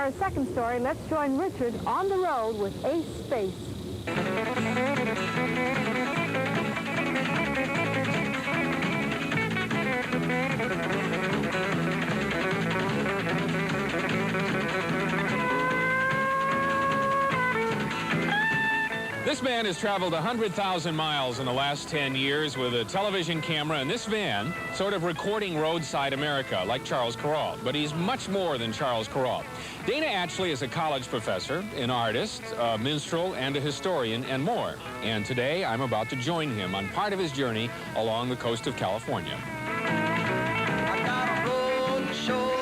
our second story, let's join Richard on the road with Ace Space. This man has traveled 100,000 miles in the last 10 years with a television camera and this van, sort of recording roadside America, like Charles Kuralt. But he's much more than Charles Kuralt. Dana Atchley is a college professor, an artist, a minstrel, and a historian, and more. And today, I'm about to join him on part of his journey along the coast of California. I got a road to show.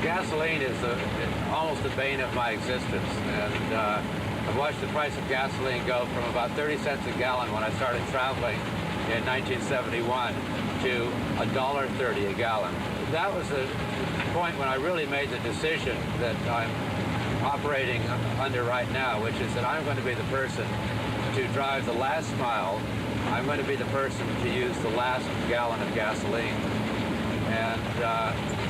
Gasoline is almost the bane of my existence, and I've watched the price of gasoline go from about 30 cents a gallon when I started traveling in 1971 to $1.30 a gallon. That was the point when I really made the decision that I'm operating under right now, which is that I'm going to be the person to drive the last mile. I'm going to be the person to use the last gallon of gasoline. And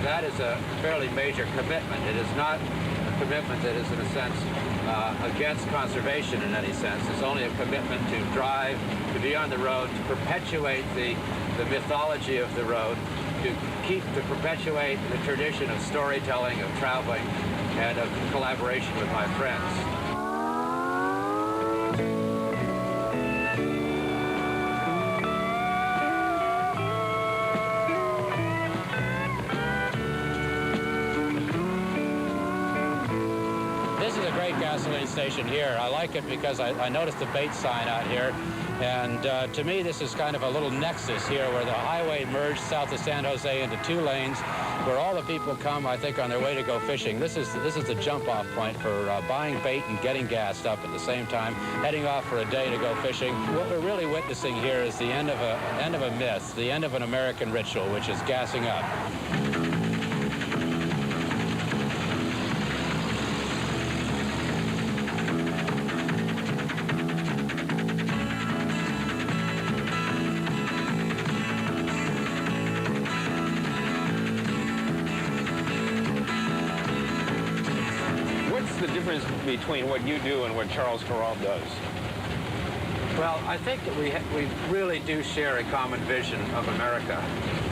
that is a fairly major commitment. It is not a commitment that is, in a sense, against conservation in any sense. It's only a commitment to drive, to be on the road, to perpetuate the mythology of the road, to perpetuate the tradition of storytelling, of traveling, and of collaboration with my friends. This is a great gasoline station here. I like it because I noticed the bait sign out here. And to me, this is kind of a little nexus here where the highway merged south of San Jose into two lanes where all the people come, I think, on their way to go fishing. This is the jump-off point for buying bait and getting gassed up at the same time, heading off for a day to go fishing. What we're really witnessing here is the end of a myth, the end of an American ritual, which is gassing up. What's the difference between what you do and what Charles Kuralt does? Well, I think that we really do share a common vision of America.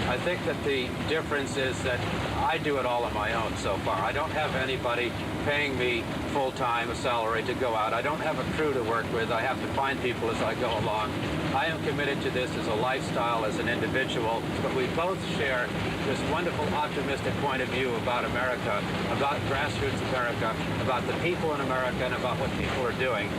I think that the difference is that I do it all on my own so far. I don't have anybody paying me full-time, a salary to go out. I don't have a crew to work with. I have to find people as I go along. I am committed to this as a lifestyle, as an individual, but we both share this wonderful, optimistic point of view about America, about grassroots America, about the people in America, and about what people are doing.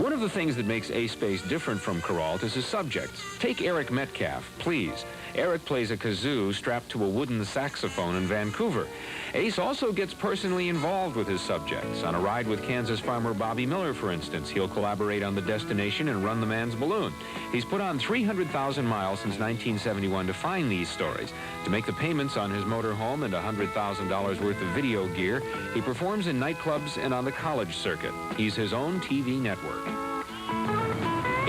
One of the things that makes Ace Space different from Kuralt is his subjects. Take Eric Metcalf, please. Eric plays a kazoo strapped to a wooden saxophone in Vancouver. Ace also gets personally involved with his subjects. On a ride with Kansas farmer Bobby Miller, for instance, he'll collaborate on the destination and run the man's balloon. He's put on 300,000 miles since 1971 to find these stories. To make the payments on his motorhome and $100,000 worth of video gear, he performs in nightclubs and on the college circuit. He's his own TV network.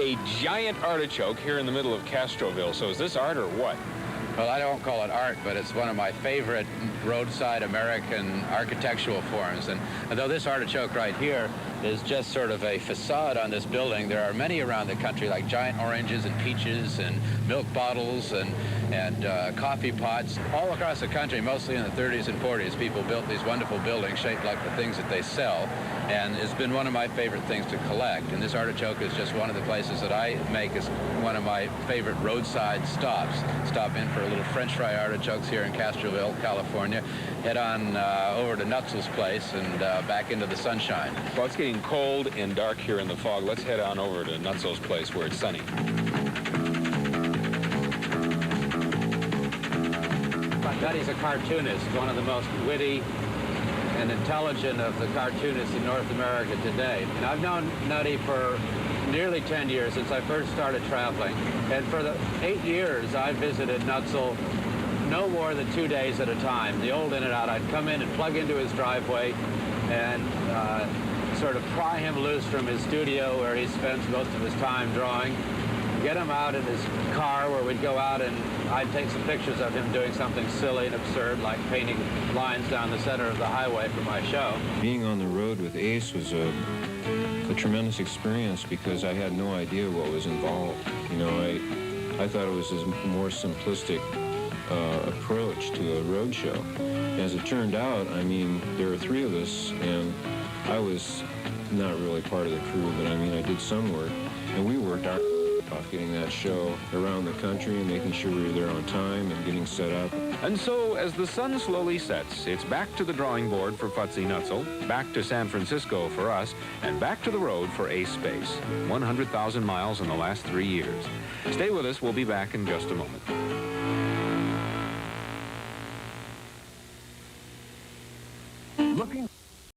A giant artichoke here in the middle of Castroville. So is this art or what? Well, I don't call it art, but it's one of my favorite roadside American architectural forms. And though this artichoke right here is just sort of a facade on this building, there are many around the country, like giant oranges and peaches and milk bottles and coffee pots. All across the country, mostly in the 30s and 40s, people built these wonderful buildings shaped like the things that they sell. And it's been one of my favorite things to collect. And this artichoke is just one of the places that I make as one of my favorite roadside stops. Stop in for a little French fry artichokes here in Castroville, California. Head on over to Nutzel's place and back into the sunshine. Well, it's getting cold and dark here in the fog. Let's head on over to Nutzel's place where it's sunny. Nutty's a cartoonist, one of the most witty and intelligent of the cartoonists in North America today. And I've known Nutty for nearly 10 years, since I first started traveling. And for the 8 years, I visited Nutzel no more than 2 days at a time. The old In and Out, I'd come in and plug into his driveway and sort of pry him loose from his studio where he spends most of his time drawing, get him out in his car where we'd go out and I'd take some pictures of him doing something silly and absurd, like painting lines down the center of the highway for my show. Being on the road with Ace was a tremendous experience because I had no idea what was involved. You know, I thought it was a more simplistic approach to a road show. As it turned out, I mean, there were 3 of us, and I was not really part of the crew, but I mean, I did some work, and we worked our off getting that show around the country and making sure we were there on time and getting set up. And so, as the sun slowly sets, it's back to the drawing board for Fuzzy Nutzel, back to San Francisco for us, and back to the road for Ace Space. 100,000 miles in the last 3 years. Stay with us. We'll be back in just a moment. Looking